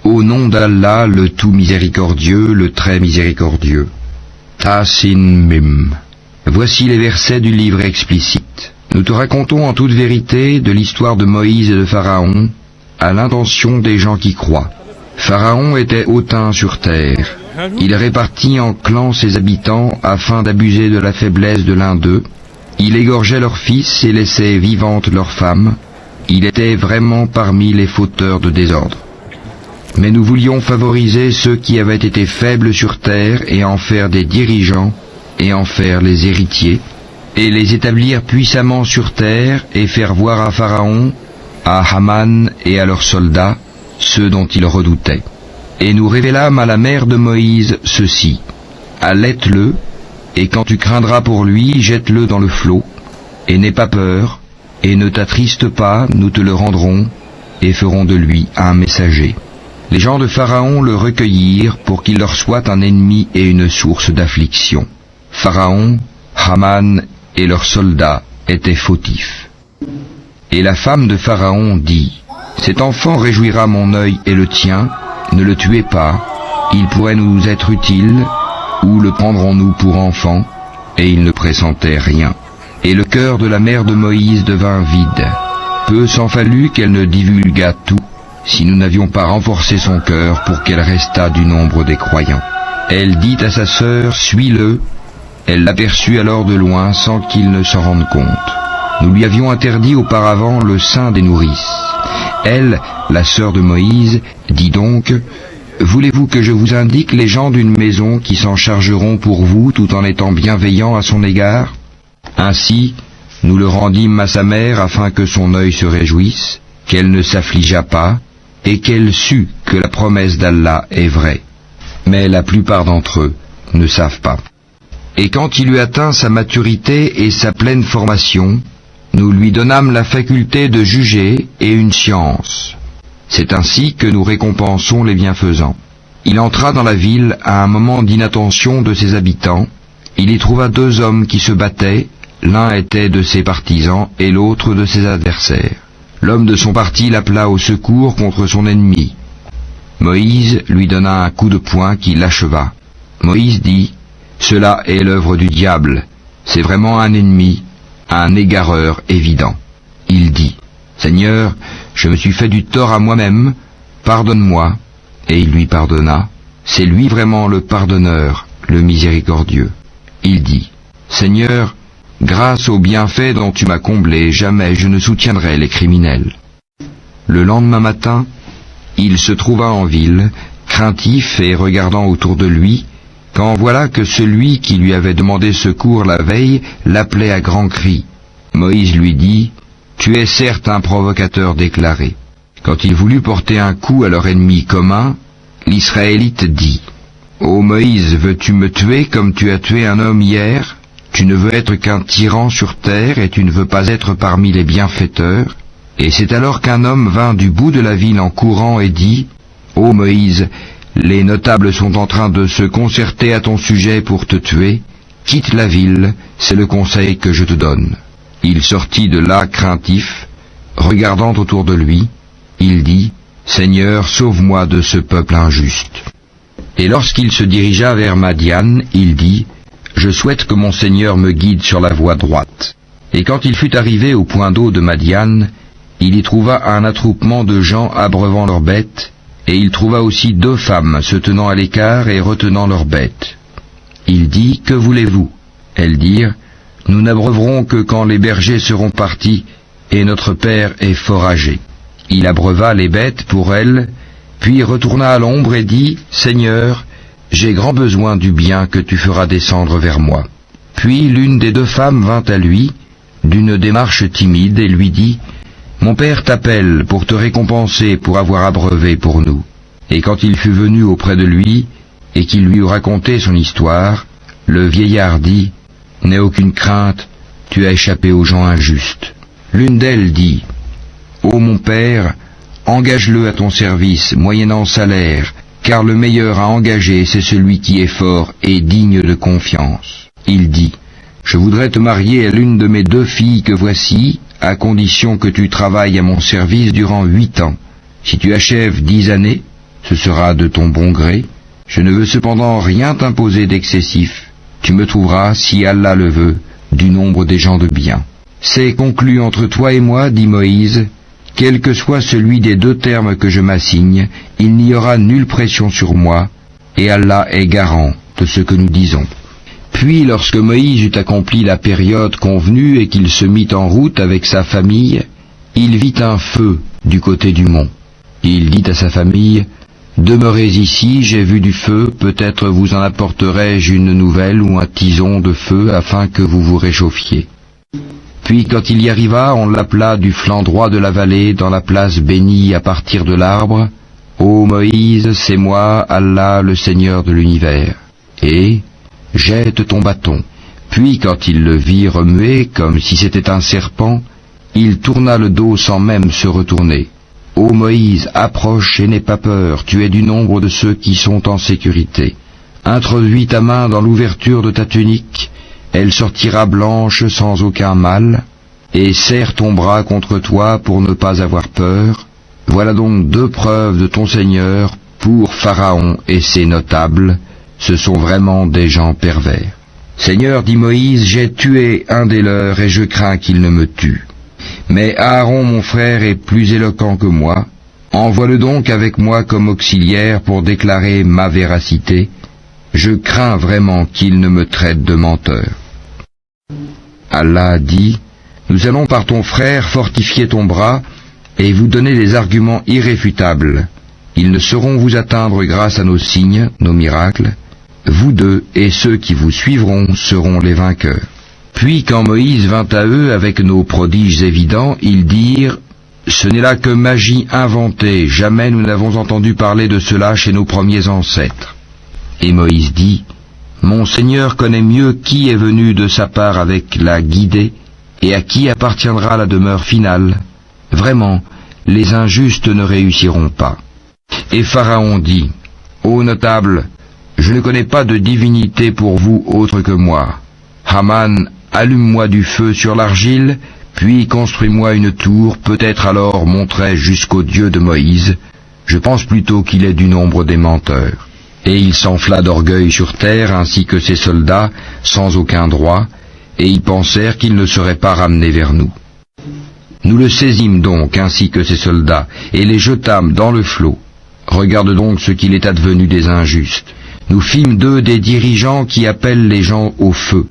Au nom d'Allah, le tout miséricordieux, le très miséricordieux. Tasin Mim. Voici les versets du livre explicite. Nous te racontons en toute vérité de l'histoire de Moïse et de Pharaon, à l'intention des gens qui croient. Pharaon était hautain sur terre. Il répartit en clans ses habitants afin d'abuser de la faiblesse de l'un d'eux. Il égorgeait leurs fils et laissait vivantes leurs femmes. Il était vraiment parmi les fauteurs de désordre. Mais nous voulions favoriser ceux qui avaient été faibles sur terre et en faire des dirigeants et en faire les héritiers, et les établir puissamment sur terre et faire voir à Pharaon, à Haman et à leurs soldats, ceux dont il redoutait. Et nous révélâmes à la mère de Moïse ceci: allaite-le, et quand tu craindras pour lui, jette-le dans le flot, et n'aie pas peur, et ne t'attriste pas, nous te le rendrons, et ferons de lui un messager. Les gens de Pharaon le recueillirent pour qu'il leur soit un ennemi et une source d'affliction. Pharaon, Haman et leurs soldats étaient fautifs. Et la femme de Pharaon dit: cet enfant réjouira mon œil et le tien, ne le tuez pas, il pourrait nous être utile, ou le prendrons-nous pour enfant? Et il ne pressentait rien. Et le cœur de la mère de Moïse devint vide. Peu s'en fallut qu'elle ne divulguât tout, si nous n'avions pas renforcé son cœur pour qu'elle restât du nombre des croyants. Elle dit à sa sœur: suis-le. Elle l'aperçut alors de loin sans qu'il ne s'en rende compte. Nous lui avions interdit auparavant le sein des nourrices. Elle, la sœur de Moïse, dit donc: voulez-vous que je vous indique les gens d'une maison qui s'en chargeront pour vous tout en étant bienveillants à son égard? Ainsi, nous le rendîmes à sa mère afin que son œil se réjouisse, qu'elle ne s'affligeât pas, et qu'elle sût que la promesse d'Allah est vraie. Mais la plupart d'entre eux ne savent pas. Et quand il eut atteint sa maturité et sa pleine formation, nous lui donnâmes la faculté de juger et une science. C'est ainsi que nous récompensons les bienfaisants. Il entra dans la ville à un moment d'inattention de ses habitants. Il y trouva deux hommes qui se battaient, l'un était de ses partisans et l'autre de ses adversaires. L'homme de son parti l'appela au secours contre son ennemi. Moïse lui donna un coup de poing qui l'acheva. Moïse dit: cela est l'œuvre du diable, c'est vraiment un ennemi, un égareur évident. Il dit: Seigneur, je me suis fait du tort à moi-même, pardonne-moi. Et il lui pardonna. C'est lui vraiment le pardonneur, le miséricordieux. Il dit: Seigneur, grâce aux bienfaits dont tu m'as comblé, jamais je ne soutiendrai les criminels. Le lendemain matin, il se trouva en ville, craintif et regardant autour de lui, quand voilà que celui qui lui avait demandé secours la veille l'appelait à grands cris. Moïse lui dit: tu es certes un provocateur déclaré. Quand il voulut porter un coup à leur ennemi commun, l'Israélite dit: Ô Moïse, veux-tu me tuer comme tu as tué un homme hier? Tu ne veux être qu'un tyran sur terre et tu ne veux pas être parmi les bienfaiteurs. Et c'est alors qu'un homme vint du bout de la ville en courant et dit: Ô Moïse, les notables sont en train de se concerter à ton sujet pour te tuer. Quitte la ville, c'est le conseil que je te donne. Il sortit de là craintif, regardant autour de lui. Il dit: Seigneur, sauve-moi de ce peuple injuste. Et lorsqu'il se dirigea vers Madian, il dit: Je souhaite que mon Seigneur me guide sur la voie droite. Et quand il fut arrivé au point d'eau de Madian, il y trouva un attroupement de gens abreuvant leurs bêtes, et il trouva aussi deux femmes se tenant à l'écart et retenant leurs bêtes. Il dit: Que voulez-vous? Elles dirent: Nous n'abreuverons que quand les bergers seront partis, et notre père est fort âgé. Il abreuva les bêtes pour elles, puis retourna à l'ombre et dit: Seigneur, j'ai grand besoin du bien que tu feras descendre vers moi. Puis l'une des deux femmes vint à lui, d'une démarche timide, et lui dit: Mon père t'appelle pour te récompenser pour avoir abreuvé pour nous. Et quand il fut venu auprès de lui, et qu'il lui eut raconté son histoire, le vieillard dit: N'aie aucune crainte, tu as échappé aux gens injustes. L'une d'elles dit: Ô mon père, engage-le à ton service, moyennant salaire, car le meilleur à engager, c'est celui qui est fort et digne de confiance. Il dit: Je voudrais te marier à l'une de mes deux filles que voici, à condition que tu travailles à mon service durant 8 ans. Si tu achèves 10 années, ce sera de ton bon gré. Je ne veux cependant rien t'imposer d'excessif. Tu me trouveras, si Allah le veut, du nombre des gens de bien. C'est conclu entre toi et moi, dit Moïse, quel que soit celui des deux termes que je m'assigne, il n'y aura nulle pression sur moi, et Allah est garant de ce que nous disons. Puis, lorsque Moïse eut accompli la période convenue et qu'il se mit en route avec sa famille, il vit un feu du côté du mont. Il dit à sa famille, « Demeurez ici, j'ai vu du feu, peut-être vous en apporterai-je une nouvelle ou un tison de feu afin que vous vous réchauffiez. » Puis quand il y arriva, on l'appela du flanc droit de la vallée, dans la place bénie à partir de l'arbre, « Ô Moïse, c'est moi, Allah, le Seigneur de l'univers. » Et « Jette ton bâton. » Puis quand il le vit remuer comme si c'était un serpent, il tourna le dos sans même se retourner. « Ô Moïse, approche et n'aie pas peur, tu es du nombre de ceux qui sont en sécurité. Introduis ta main dans l'ouverture de ta tunique, elle sortira blanche sans aucun mal, et serre ton bras contre toi pour ne pas avoir peur. Voilà donc deux preuves de ton Seigneur pour Pharaon et ses notables, ce sont vraiment des gens pervers. Seigneur, dit Moïse, j'ai tué un des leurs et je crains qu'il ne me tue. Mais Aaron, mon frère, est plus éloquent que moi. Envoie-le donc avec moi comme auxiliaire pour déclarer ma véracité. Je crains vraiment qu'il ne me traite de menteur. Allah dit, nous allons par ton frère fortifier ton bras et vous donner des arguments irréfutables. Ils ne sauront vous atteindre grâce à nos signes, nos miracles. Vous deux et ceux qui vous suivront seront les vainqueurs. Puis quand Moïse vint à eux avec nos prodiges évidents, ils dirent, ce n'est là que magie inventée, jamais nous n'avons entendu parler de cela chez nos premiers ancêtres. Et Moïse dit, mon Seigneur connaît mieux qui est venu de sa part avec la guidée, et à qui appartiendra la demeure finale. Vraiment, les injustes ne réussiront pas. Et Pharaon dit, ô notables, je ne connais pas de divinité pour vous autre que moi. Haman, allume-moi du feu sur l'argile, puis construis-moi une tour, peut-être alors monterai-je jusqu'au Dieu de Moïse. Je pense plutôt qu'il est du nombre des menteurs. Et il s'enfla d'orgueil sur terre, ainsi que ses soldats, sans aucun droit, et ils pensèrent qu'ils ne seraient pas ramenés vers nous. Nous le saisîmes donc, ainsi que ses soldats, et les jetâmes dans le flot. Regarde donc ce qu'il est advenu des injustes. Nous fîmes d'eux des dirigeants qui appellent les gens au feu,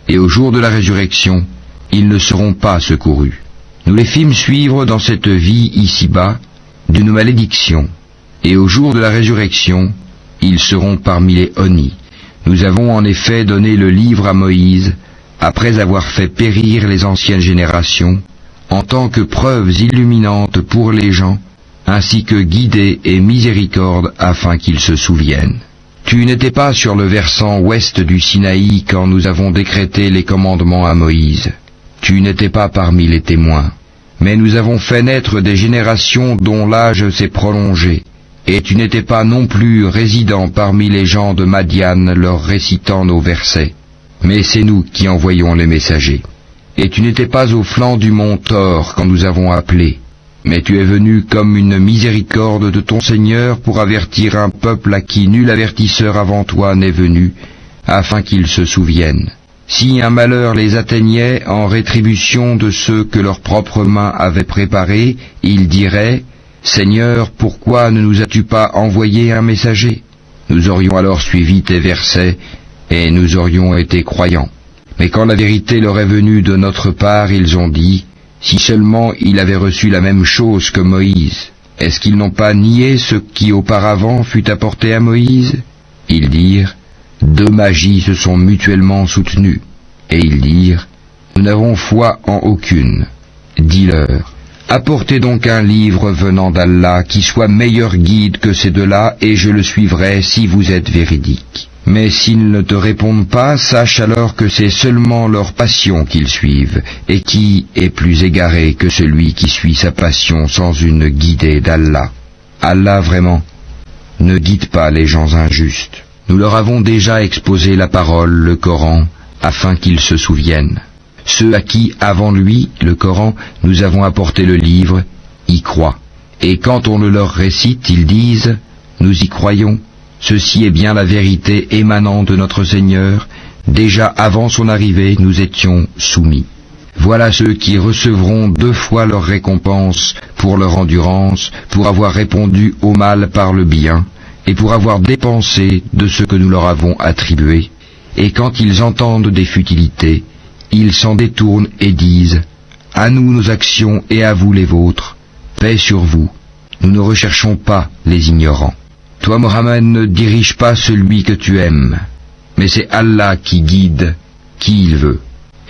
et au jour de la résurrection, ils ne seront pas secourus. Nous les fîmes suivre dans cette vie ici-bas d'une malédiction, et au jour de la résurrection, ils seront parmi les honnis. Nous avons en effet donné le livre à Moïse, après avoir fait périr les anciennes générations, en tant que preuves illuminantes pour les gens, ainsi que guidée et miséricorde afin qu'ils se souviennent. Tu n'étais pas sur le versant ouest du Sinaï quand nous avons décrété les commandements à Moïse. Tu n'étais pas parmi les témoins. Mais nous avons fait naître des générations dont l'âge s'est prolongé. Et tu n'étais pas non plus résident parmi les gens de Madian leur récitant nos versets. Mais c'est nous qui envoyons les messagers. Et tu n'étais pas au flanc du mont Thor quand nous avons appelé. Mais tu es venu comme une miséricorde de ton Seigneur pour avertir un peuple à qui nul avertisseur avant toi n'est venu, afin qu'ils se souviennent. Si un malheur les atteignait en rétribution de ceux que leurs propres mains avaient préparés, ils diraient, « Seigneur, pourquoi ne nous as-tu pas envoyé un messager ?» Nous aurions alors suivi tes versets, et nous aurions été croyants. Mais quand la vérité leur est venue de notre part, ils ont dit, si seulement il avait reçu la même chose que Moïse, est-ce qu'ils n'ont pas nié ce qui auparavant fut apporté à Moïse? Ils dirent, deux magies se sont mutuellement soutenues. Et ils dirent, nous n'avons foi en aucune. Dis-leur, apportez donc un livre venant d'Allah qui soit meilleur guide que ces deux-là, et je le suivrai si vous êtes véridiques. Mais s'ils ne te répondent pas, sache alors que c'est seulement leur passion qu'ils suivent, et qui est plus égaré que celui qui suit sa passion sans une guidée d'Allah. Allah vraiment ne guide pas les gens injustes. Nous leur avons déjà exposé la parole, le Coran, afin qu'ils se souviennent. Ceux à qui, avant lui, le Coran, nous avons apporté le livre, y croient. Et quand on le leur récite, ils disent, nous y croyons. Ceci est bien la vérité émanant de notre Seigneur. Déjà avant son arrivée, nous étions soumis. Voilà ceux qui recevront 2 fois leur récompense pour leur endurance, pour avoir répondu au mal par le bien, et pour avoir dépensé de ce que nous leur avons attribué. Et quand ils entendent des futilités, ils s'en détournent et disent « À nous nos actions et à vous les vôtres, paix sur vous, nous ne recherchons pas les ignorants. » Toi, Mohammed, ne dirige pas celui que tu aimes, mais c'est Allah qui guide qui il veut.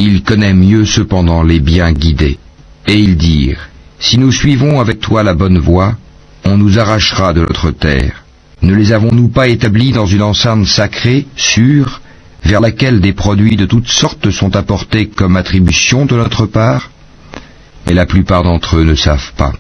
Il connaît mieux cependant les bien guidés. Et ils dirent, si nous suivons avec toi la bonne voie, on nous arrachera de notre terre. Ne les avons-nous pas établis dans une enceinte sacrée, sûre, vers laquelle des produits de toutes sortes sont apportés comme attribution de notre part? Mais la plupart d'entre eux ne savent pas.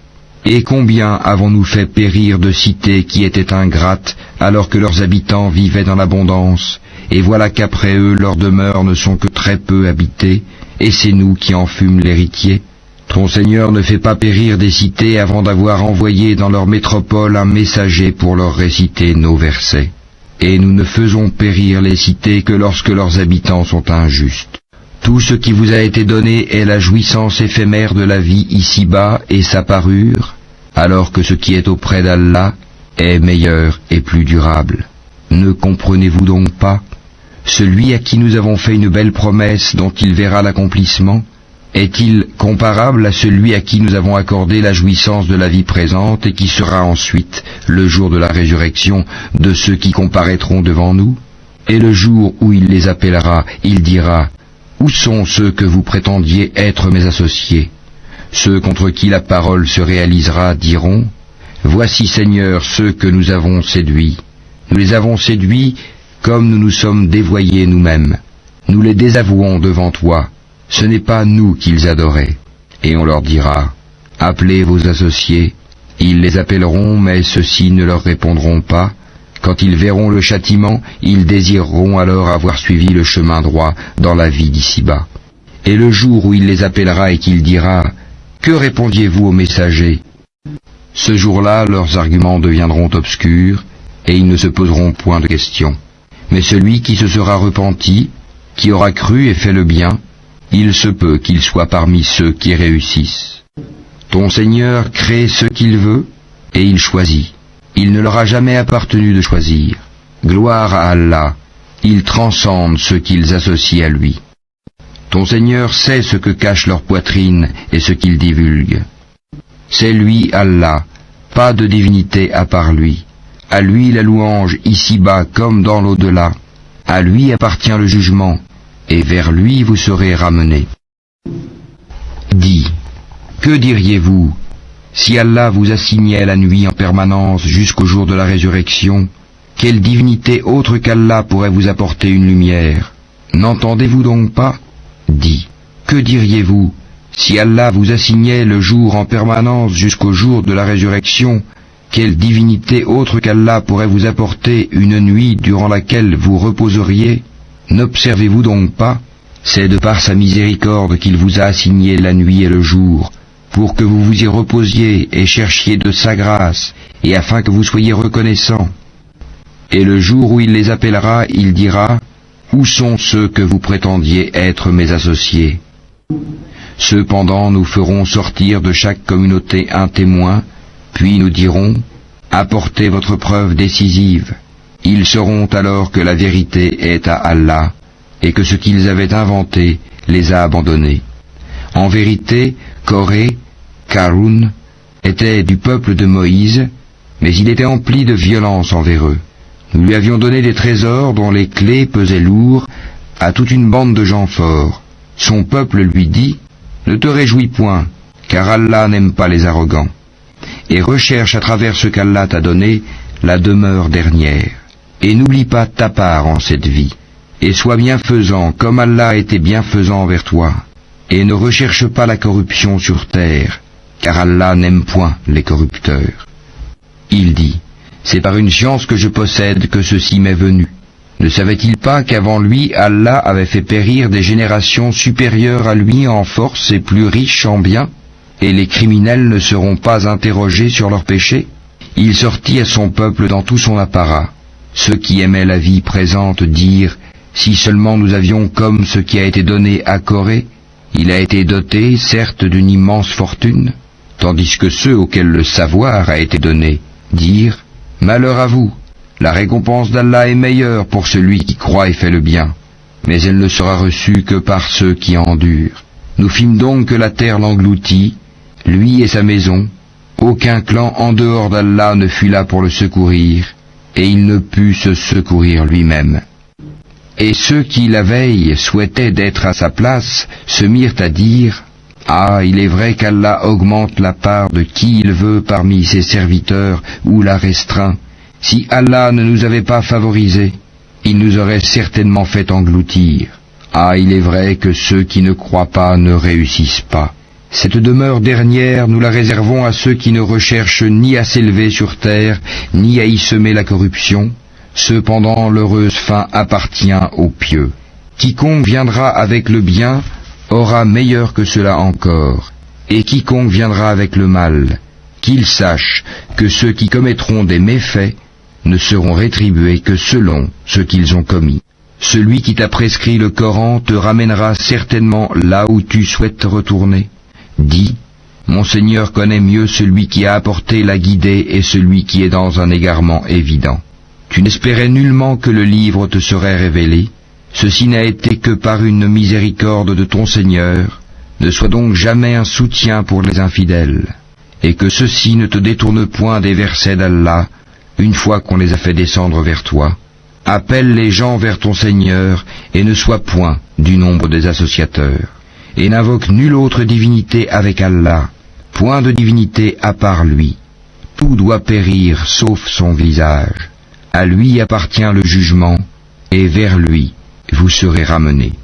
Et combien avons-nous fait périr de cités qui étaient ingrates, alors que leurs habitants vivaient dans l'abondance, et voilà qu'après eux leurs demeures ne sont que très peu habitées, et c'est nous qui en fûmes l'héritier. Ton Seigneur ne fait pas périr des cités avant d'avoir envoyé dans leur métropole un messager pour leur réciter nos versets. Et nous ne faisons périr les cités que lorsque leurs habitants sont injustes. Tout ce qui vous a été donné est la jouissance éphémère de la vie ici-bas et sa parure, alors que ce qui est auprès d'Allah est meilleur et plus durable. Ne comprenez-vous donc pas? Celui à qui nous avons fait une belle promesse dont il verra l'accomplissement, est-il comparable à celui à qui nous avons accordé la jouissance de la vie présente et qui sera ensuite, le jour de la résurrection, de ceux qui comparaîtront devant nous? Et le jour où il les appellera, il dira, « Où sont ceux que vous prétendiez être mes associés ?» Ceux contre qui la parole se réalisera diront, « Voici, Seigneur, ceux que nous avons séduits. Nous les avons séduits comme nous nous sommes dévoyés nous-mêmes. Nous les désavouons devant toi. Ce n'est pas nous qu'ils adoraient. » Et on leur dira, « Appelez vos associés. » Ils les appelleront, mais ceux-ci ne leur répondront pas. Quand ils verront le châtiment, ils désireront alors avoir suivi le chemin droit dans la vie d'ici-bas. Et le jour où il les appellera et qu'il dira, « Que répondiez-vous aux messagers ?» Ce jour-là, leurs arguments deviendront obscurs, et ils ne se poseront point de questions. Mais celui qui se sera repenti, qui aura cru et fait le bien, il se peut qu'il soit parmi ceux qui réussissent. Ton Seigneur crée ce qu'il veut, et il choisit. Il ne leur a jamais appartenu de choisir. Gloire à Allah, il transcende ceux qu'ils associent à lui. Ton Seigneur sait ce que cache leur poitrine et ce qu'ils divulguent. C'est lui, Allah, pas de divinité à part lui. À lui la louange ici-bas comme dans l'au-delà. À lui appartient le jugement, et vers lui vous serez ramenés. Dis, que diriez-vous si Allah vous assignait la nuit en permanence jusqu'au jour de la résurrection? Quelle divinité autre qu'Allah pourrait vous apporter une lumière? N'entendez-vous donc pas? Dis, que diriez-vous si Allah vous assignait le jour en permanence jusqu'au jour de la résurrection? Quelle divinité autre qu'Allah pourrait vous apporter une nuit durant laquelle vous reposeriez? N'observez-vous donc pas? C'est de par sa miséricorde qu'il vous a assigné la nuit et le jour, pour que vous vous y reposiez et cherchiez de sa grâce, et afin que vous soyez reconnaissants. Et le jour où il les appellera, il dira, « Où sont ceux que vous prétendiez être mes associés ?» Cependant nous ferons sortir de chaque communauté un témoin, puis nous dirons, « Apportez votre preuve décisive. » Ils sauront alors que la vérité est à Allah, et que ce qu'ils avaient inventé les a abandonnés. En vérité, Corée, Karun, était du peuple de Moïse, mais il était empli de violence envers eux. Nous lui avions donné des trésors dont les clés pesaient lourd à toute une bande de gens forts. Son peuple lui dit, « Ne te réjouis point, car Allah n'aime pas les arrogants. Et recherche à travers ce qu'Allah t'a donné la demeure dernière. Et n'oublie pas ta part en cette vie. Et sois bienfaisant comme Allah était bienfaisant envers toi. Et ne recherche pas la corruption sur terre, car Allah n'aime point les corrupteurs. » Il dit, « C'est par une science que je possède que ceci m'est venu. Ne savait-il pas qu'avant lui, Allah avait fait périr des générations supérieures à lui en force et plus riches en biens? Et les criminels ne seront pas interrogés sur leurs péchés? Il sortit à son peuple dans tout son apparat. Ceux qui aimaient la vie présente dirent, si seulement nous avions comme ce qui a été donné à Corée, il a été doté, certes, d'une immense fortune, tandis que ceux auxquels le savoir a été donné dirent, malheur à vous, la récompense d'Allah est meilleure pour celui qui croit et fait le bien, mais elle ne sera reçue que par ceux qui endurent. Nous fîmes donc que la terre l'engloutit, lui et sa maison. Aucun clan en dehors d'Allah ne fut là pour le secourir, et il ne put se secourir lui-même. Et ceux qui, la veille, souhaitaient d'être à sa place, se mirent à dire, « Ah, il est vrai qu'Allah augmente la part de qui il veut parmi ses serviteurs, ou la restreint. Si Allah ne nous avait pas favorisés, il nous aurait certainement fait engloutir. Ah, il est vrai que ceux qui ne croient pas ne réussissent pas. Cette demeure dernière, nous la réservons à ceux qui ne recherchent ni à s'élever sur terre, ni à y semer la corruption. Cependant, l'heureuse fin appartient aux pieux. Quiconque viendra avec le bien aura meilleur que cela encore, et quiconque viendra avec le mal, qu'il sache que ceux qui commettront des méfaits ne seront rétribués que selon ce qu'ils ont commis. Celui qui t'a prescrit le Coran te ramènera certainement là où tu souhaites retourner. Dis, mon Seigneur connaît mieux celui qui a apporté la guidée et celui qui est dans un égarement évident. Tu n'espérais nullement que le livre te serait révélé. Ceci n'a été que par une miséricorde de ton Seigneur. Ne sois donc jamais un soutien pour les infidèles, et que ceux-ci ne te détournent point des versets d'Allah, une fois qu'on les a fait descendre vers toi. Appelle les gens vers ton Seigneur, et ne sois point du nombre des associateurs. Et n'invoque nulle autre divinité avec Allah, point de divinité à part lui. Tout doit périr sauf son visage. À lui appartient le jugement, et vers lui vous serez ramenés.